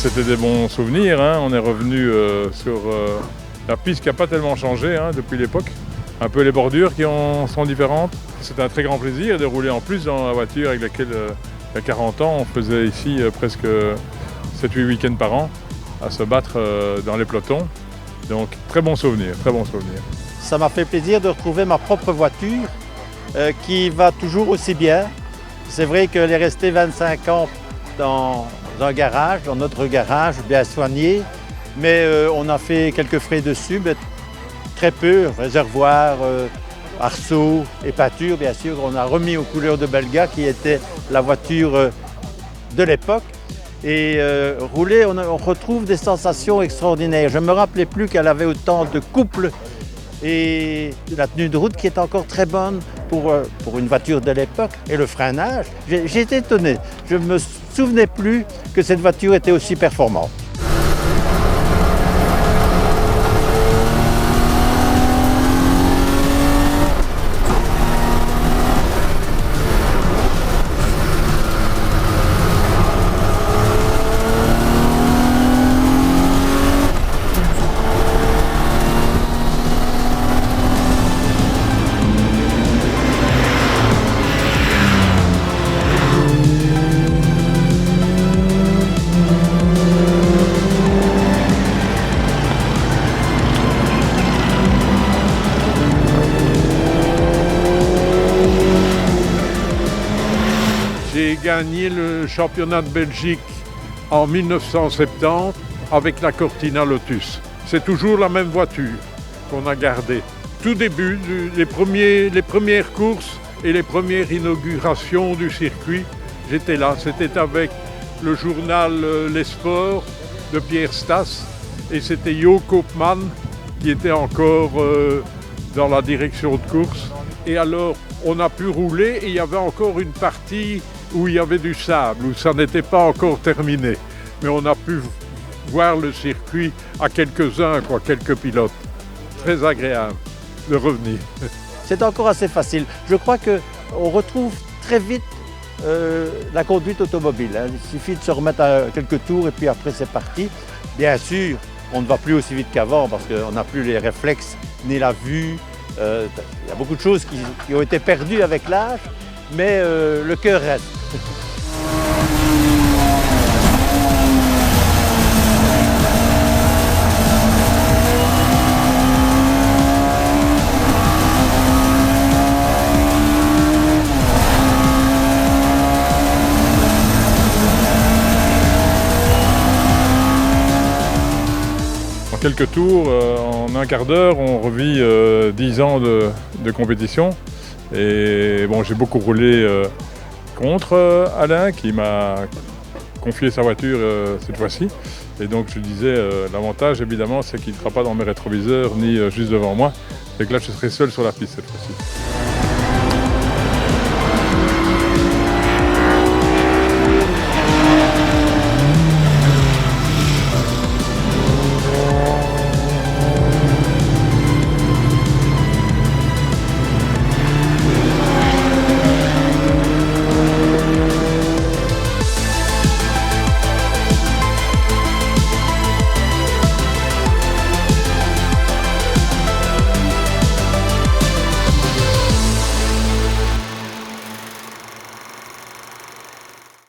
C'était des bons souvenirs, hein. On est revenu sur la piste qui n'a pas tellement changé depuis l'époque. Un peu les bordures qui sont différentes. C'était un très grand plaisir de rouler en plus dans la voiture avec laquelle, il y a 40 ans, on faisait ici presque 7-8 week-ends par an à se battre dans les pelotons. Donc très bon souvenir, très bon souvenir. Ça m'a fait plaisir de retrouver ma propre voiture qui va toujours aussi bien. C'est vrai qu'elle est restée 25 ans dans un garage, dans notre garage, bien soigné, mais on a fait quelques frais dessus, mais très peu, réservoir, arceaux et pâture, bien sûr. On a remis aux couleurs de Belga, qui était la voiture de l'époque. Et rouler, on retrouve des sensations extraordinaires. Je ne me rappelais plus qu'elle avait autant de couples et la tenue de route qui est encore très bonne pour une voiture de l'époque. Et le freinage, j'ai été étonné. Je ne me souvenais plus que cette voiture était aussi performante. J'ai gagné le championnat de Belgique en 1970 avec la Cortina Lotus. C'est toujours la même voiture qu'on a gardée. Tout début, les premières courses et les premières inaugurations du circuit, j'étais là. C'était avec le journal Les Sports de Pierre Stas et c'était Jo Koopman qui était encore dans la direction de course. Et alors, on a pu rouler et il y avait encore une partie où il y avait du sable, où ça n'était pas encore terminé. Mais on a pu voir le circuit à quelques-uns, quelques pilotes. Très agréable de revenir. C'est encore assez facile. Je crois qu'on retrouve très vite la conduite automobile. Il suffit de se remettre à quelques tours et puis après c'est parti. Bien sûr, on ne va plus aussi vite qu'avant parce qu'on n'a plus les réflexes ni la vue. Il y a beaucoup de choses qui ont été perdues avec l'âge, mais le cœur reste. En quelques tours, en un quart d'heure, on revit 10 ans de compétition. Et bon, j'ai beaucoup roulé contre Alain qui m'a confié sa voiture cette fois-ci. Et donc je disais, l'avantage évidemment c'est qu'il ne sera pas dans mes rétroviseurs ni juste devant moi. C'est que là je serai seul sur la piste cette fois-ci.